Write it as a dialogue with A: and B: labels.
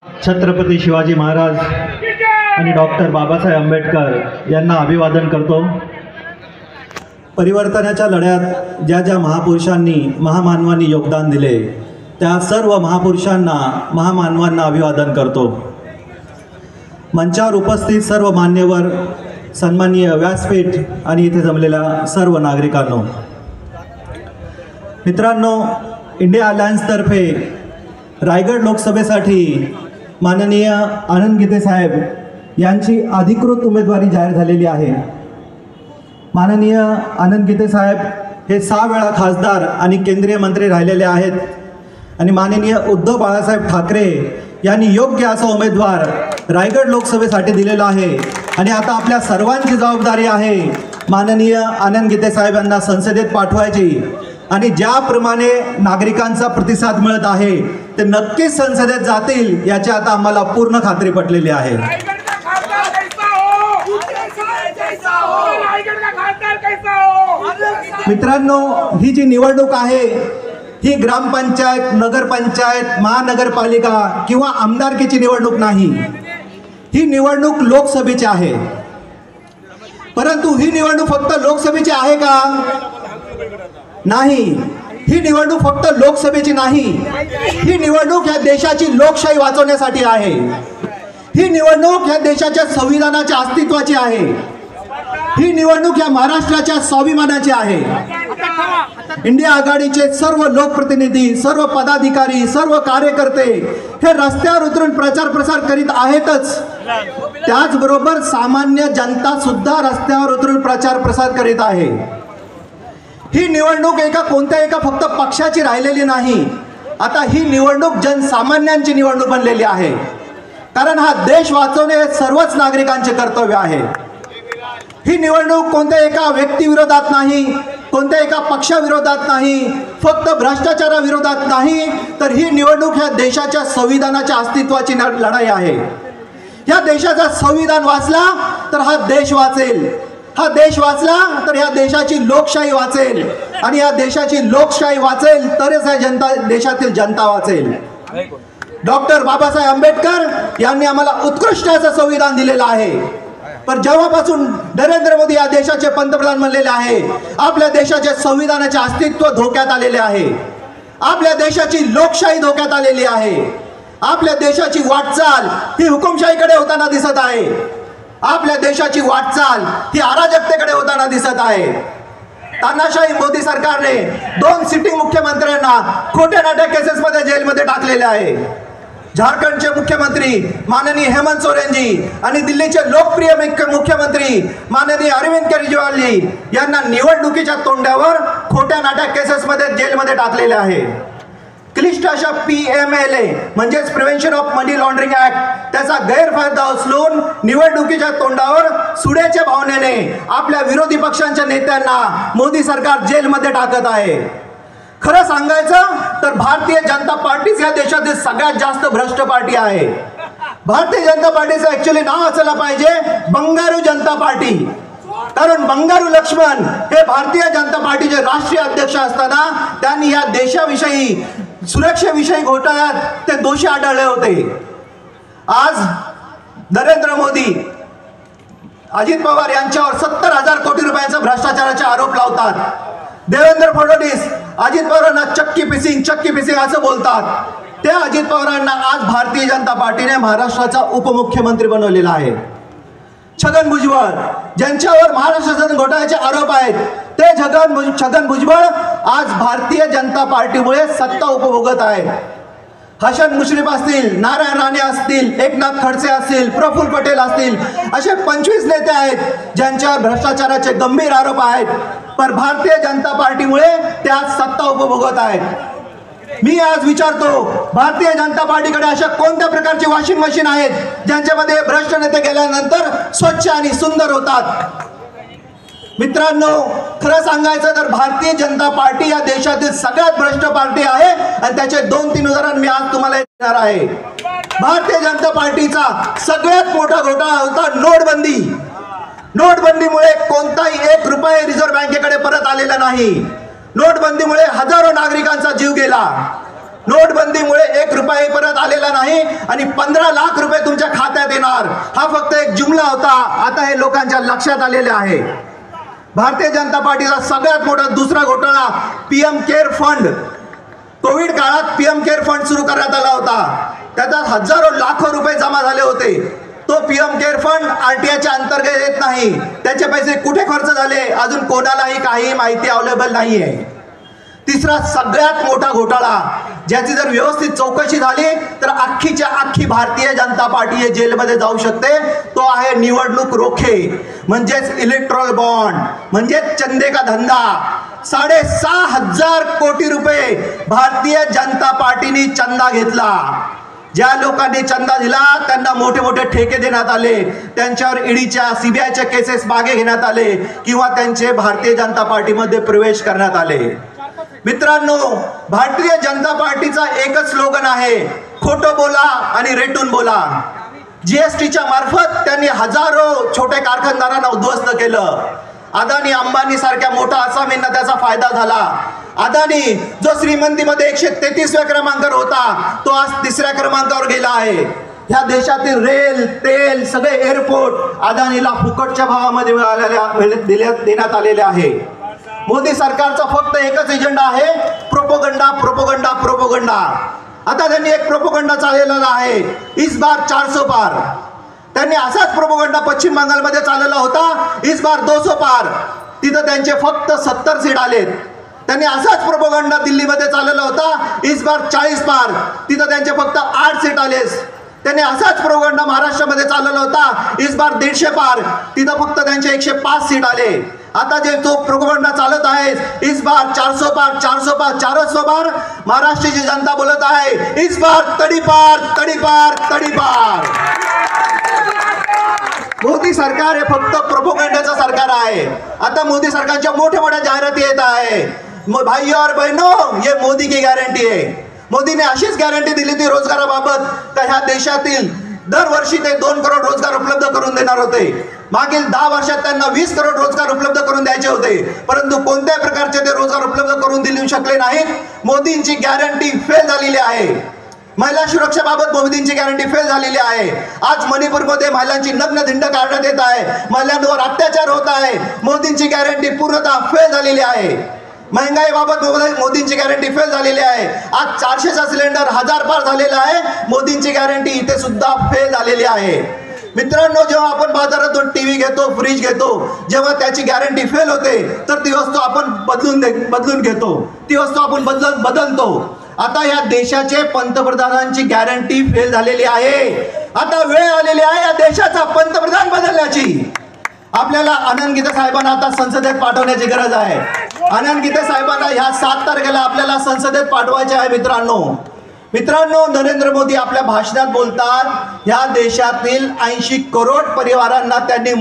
A: छत्रपती शिवाजी महाराज आणि डॉक्टर बाबासाहेब आंबेडकर यांना अभिवादन करतो। परिवर्तनाच्या लढ्यात ज्या ज्या महापुरुषांनी महामानवांनी योगदान दिले त्या सर्व महापुरुषांना महामानवांना अभिवादन करतो। मंचावर उपस्थित सर्व मान्यवर, सन्माननीय व्यासपीठ आणि इथे जमलेल्या सर्व नागरिकांनो, मित्रांनो, इंडिया अलायन्सतर्फे रायगड लोकसभेसाठी माननीय आनंद गीते साहेब यांची अधिकृत उमेदवारी जाहीर झालेली आहे। माननीय आनंद गीते साहेब हे 6 वेळा खासदार आणि केंद्रीय मंत्री राहिलेले आहेत आणि माननीय उद्धव बाळासाहेब ठाकरे यांनी योग्य असा उमेदवार रायगड लोकसभेसाठी दिलेला आहे आणि आता आपल्या सर्वांची जबाबदारी आहे माननीय आनंद गीते साहेब यांना संसदेत पाठवायची आणि ज्याप्रमाणे नागरिकांचा प्रतिसाद मिळत आहे ते नक्कीच संसदेत जातील याची आता आम्हाला पूर्ण खात्री पटलेली आहे। मित्रांनो, ही जी निवडणूक आहे ही ग्रामपंचायत, नगरपंचायत, महानगरपालिका किंवा आमदारकीची निवडणूक नाही, ही निवडणूक लोकसभेची आहे। परंतु ही निवडणूक फक्त लोकसभेची आहे का? नाही, ही निवडणूक फक्त लोकसभेची नाही, ही निवडणूक या देशाची लोकशाही वाचवण्यासाठी आहे। ही निवडणूक या देशाच्या संविधानाच्या अस्तित्वाची आहे। ही निवडणूक या महाराष्ट्राच्या स्वाभिमानाची आहे। इंडिया आघाडीचे सर्व लोकप्रतिनिधी, सर्व पदाधिकारी, सर्व कार्यकर्ते हे रस्त्यावर उतरून प्रचार प्रसार करीत आहेतच, त्याचबरोबर सामान्य जनता सुद्धा रस्त्यावर उतरून प्रचार प्रसार करीत आहे। ही निवडणूक कोणत्या फक्त पक्षाची राहिलेली नाही, आता ही निवडणूक जनसामान्यांची निवडणूक बनलेली आहे, कारण हा देश वाचवणे हे सर्वच नागरिकांचे कर्तव्य आहे। ही निवडणूक कोणत्या व्यक्तीविरोधात नाही, कोणत्या पक्षाविरोधात नाही, फक्त भ्रष्टाचाराविरोधात नाही, तर ही निवडणूक ह्या देशाच्या संविधानाच्या अस्तित्वाची लढाई आहे। या देशाचा संविधान वाचला तर हा देश वाचेल, हा देश वाचला तर या देशाची लोकशाही वाचेल आणि या देशाची लोकशाही वाचेल तरच या देशातील जनता वाचेल। डॉक्टर बाबासाहेब आंबेडकर यांनी आम्हाला उत्कृष्ट असं संविधान दिलेलं आहे, पण जेव्हापासून नरेंद्र मोदी या देशाचे पंतप्रधान बनलेले आहे, आपल्या देशाचे संविधानाचे अस्तित्व धोक्यात आलेले आहे, आपल्या देशाची लोकशाही धोक्यात आलेली आहे, आपल्या देशाची वाटचाल ही हुकुमशाहीकडे होताना दिसत आहे, आपल्या देशाची वाटचाल ही अराजकतेकडे होताना दिसत आहे। तानाशाही मोदी सरकारने 2 सिटिंग मुख्यमंत्र्यांना खोट्या नाट्या केसेसमध्ये जेलमध्ये टाकलेले आहे। झारखंडचे मुख्यमंत्री माननीय हेमंत सोरेन जी आणि दिल्लीचे लोकप्रिय मुख्यमंत्री माननीय अरविंद केजरीवाल जी यांना निवडणुकीच्या तोंडावर खोट्या नाट्या केसेसमध्ये जेलमध्ये टाकलेले आहे। क्लिष्ट अशा PMLA म्हणजेच prevention of money laundering act त्याचा गैरफायदा उचलून निवडणुकीच्या तोंडावर सुड्याच्या भावनेने आपल्या विरोधी पक्षांच्या नेत्यांना मोदी सरकार जेलमध्ये टाकत आहे। खरं सांगायचं तर भारतीय जनता पार्टीच या देशातील सगळ्यात जास्त भ्रष्ट पार्टी आहे। भारतीय जनता पार्टीचं ऍक्च्युअली नाव असायला पाहिजे बंगारू जनता पार्टी, कारण बंगारू लक्ष्मण हे भारतीय जनता पार्टीचे राष्ट्रीय अध्यक्ष असताना त्यांनी या देशाविषयी सुरक्षेविषयी घोटाळ्यात ते दोषी आढळले होते। आज नरेंद्र मोदी अजित पवार यांच्यावर 70,000 कोटी रुपयांचा भ्रष्टाचाराचे आरोप लावतात। देवेंद्र फडणवीस अजित पवारांना चक्की पिसिंग असं बोलतात। त्या अजित पवारांना आज भारतीय जनता पार्टीने महाराष्ट्राचा उपमुख्यमंत्री बनवलेला आहे। छगन भुजबळ ज्यांच्यावर महाराष्ट्र घोटाळ्याचे आरोप आहेत, ते छगन भुजबळ आज भारतीय जनता पार्टीमुळे सत्ता उपभोगत आहेत। हसन मुश्रीफ असतील, नारायण राणे असतील, एकनाथ खडसे असतील, प्रफुल्ल पटेल असतील, असे 25 नेते आहेत ज्यांच्यावर भ्रष्टाचाराचे गंभीर आरोप आहेत, पण भारतीय जनता पार्टीमुळे ते आज सत्ता उपभोगत आहेत। मी आज विचारतो, भारतीय जनता पार्टीकडे अशा कोणत्या प्रकारची वॉशिंग मशीन आहेत ज्यांच्यामध्ये भ्रष्ट नेते गेल्यानंतर स्वच्छ आणि सुंदर होतात? मित्रांनो, खरं सांगायचं तर भारतीय जनता पार्टी या देशातील सगळ्यात भ्रष्ट पार्टी आहे आणि त्याचे 2-3 उदाहरण मी आज तुम्हाला देणार आहे। भारतीय जनता पार्टीचा सगळ्यात मोठा घोटाळा होता नोटबंदी। नोटबंदीमुळे कोणताही 1 रुपया रिझर्व्ह बँकेकडे परत आलेला नाही। नोटबंदीमुळे हजारो नागरिकांचा जीव गेला। नोटबंदीमुळे 1 रुपया परत आलेला नाही आणि 15 लाख रुपये तुमच्या खात्यात येणार, हा फक्त एक जुमला होता. आता हे लोकांच्या लक्षात आलेले आहे. भारतीय जनता पार्टीचा सगळ्यात मोठा दुसरा घोटाळा पीएम केअर फंड. कोविड काळात पीएम केअर फंड सुरू करण्यात आला होता. त्याच्यात हजारो लाखो रुपये जमा झाले होते. तो पीएम केअर फंड आरटीआयच्या अंतर्गत येत नाही. त्याचे पैसे कुठे खर्च झाले अजून कोणालाही काही माहिती अवेलेबल नाही आहे. तिसरा सगळ्यात मोठा घोटाळा, ज्याची जर व्यवस्थित चौकशी झाली तर अख्खीच्या अख्खी भारतीय जनता पार्टी हे जेलमध्ये जाऊ शकते, तो आहे निवडणूक रोखे, म्हणजेच इलेक्ट्रॉल बॉन्ड, म्हणजेच चंदे का धंदा. 6,500 कोटी रुपये भारतीय जनता पार्टीने चंदा घेतला. ज्या लोकांनी चंदा दिला त्यांना मोठे मोठे ठेके देण्यात आले, त्यांच्यावर ईडीच्या सीबीआयच्या केसेस मागे घेण्यात आले किंवा त्यांचे भारतीय जनता पार्टीमध्ये प्रवेश करण्यात आले. मित्रांनो, भारतीय जनता पार्टीचा एकच स्लोगन आहे, खोटं बोला आणि रेटून बोला. जीएसटीच्या मार्फत त्यांनी हजारो छोटे कारखानदारांना उद्ध्वस्त केलं. अदानी अंबानी सारख्या मोठ्या असामींना त्याचा फायदा झाला. अदानी जो श्रीमंतीमध्ये 133व्या क्रमांकावर होता तो आज 3ऱ्या क्रमांकावर गेला आहे. ह्या देशातील रेल, तेल, सगळे एअरपोर्ट अदानीला फुकटच्या भावामध्ये देण्यात आलेले आहे. मोदी सरकारचा फक्त एकच एजेंडा आहे, प्रोपोगंडा प्रोपोगंडा प्रोपोगंडा. आता त्यांनी एक प्रोपोगंडा चालवलेला आहे, इस बार 400 पार. त्यांनी असाच प्रोपोगंडा पश्चिम बंगालमध्ये चालवला होता, इस बार 200 पार. तिथं त्यांचे फक्त 70 सीट आलेत. त्यांनी असाच प्रोपोगंडा दिल्लीमध्ये चालवला होता, इस बार 40 पार. तिथं त्यांचे फक्त 8 सीट आलेस. त्यांनी असाच प्रोपोगंडा महाराष्ट्रामध्ये चालवला होता, इस बार 150 पार. तिथं फक्त त्यांचे 105 सीट आले. आता जे तो प्रोपोगंडा चालत आहे, इस बार 400 पार 400 पार 400 पार, महाराष्ट्राची जनता बोलत आहे, इस बार तडीपार तडीपार तडीपार. मोदी सरकार हे फक्त प्रोपोगंडाचं सरकार आहे. आता मोदी सरकारच्या मोठ्या मोठ्या जाहिराती येत आहे, भाई और बहनों ये मोदी की गॅरंटी आहे. मोदीने अशीच गॅरंटी दिली होती रोजगाराबाबत का ह्या देशातील दरवर्षी ते 2 करोड रोजगार उपलब्ध करून देणार होते. मागील 10 वर्षात त्यांना 20 करोड रोजगार उपलब्ध करून द्यायचे होते, परंतु कोणत्याही प्रकारचे ते रोजगार उपलब्ध करून देऊ शकले नाहीत. मोदींची गॅरंटी फेल झालेली आहे. महिला सुरक्षेबाबत मोदींची गॅरंटी फेल झालेली आहे. आज मणिपूरमध्ये महिलांची नग्न धिंड काढण्यात येत आहे, महिलांवर अत्याचार होत आहे. मोदींची गॅरंटी पूर्णतः फेल झालेली आहे. महंगाईबाबत मोदींची गॅरंटी फेल झालेली आहे. आज 400चा सिलेंडर 1000 पार झालेला आहे. मोदींची गॅरंटी इथे सुद्धा फेल झालेली आहे. मित्रांनो, जेव्हा आपण बाजारातून टीव्ही घेतो, फ्रीज घेतो, जेव्हा त्याची गॅरंटी फेल होते तर ती वस्तू आपण बदलून घेतो, ती वस्तू आपण बदलतो. आता या देशाचे पंतप्रधानांची गॅरंटी फेल झालेली आहे. आता वेळ आलेली आहे या देशाचा पंतप्रधान बदलण्याची. आपल्याला आनंद गीते साहेबांना आता संसदेत पाठवण्याची गरज आहे. आनंद गीते साहेबांना ह्या 7 तारखेला आपल्याला संसदेत पाठवायचे आहे. मित्रांनो, नरेंद्र मोदी आपल्या भाषणात बोलतात, ह्या देशातील 80 करोड परिवारांना त्यांनी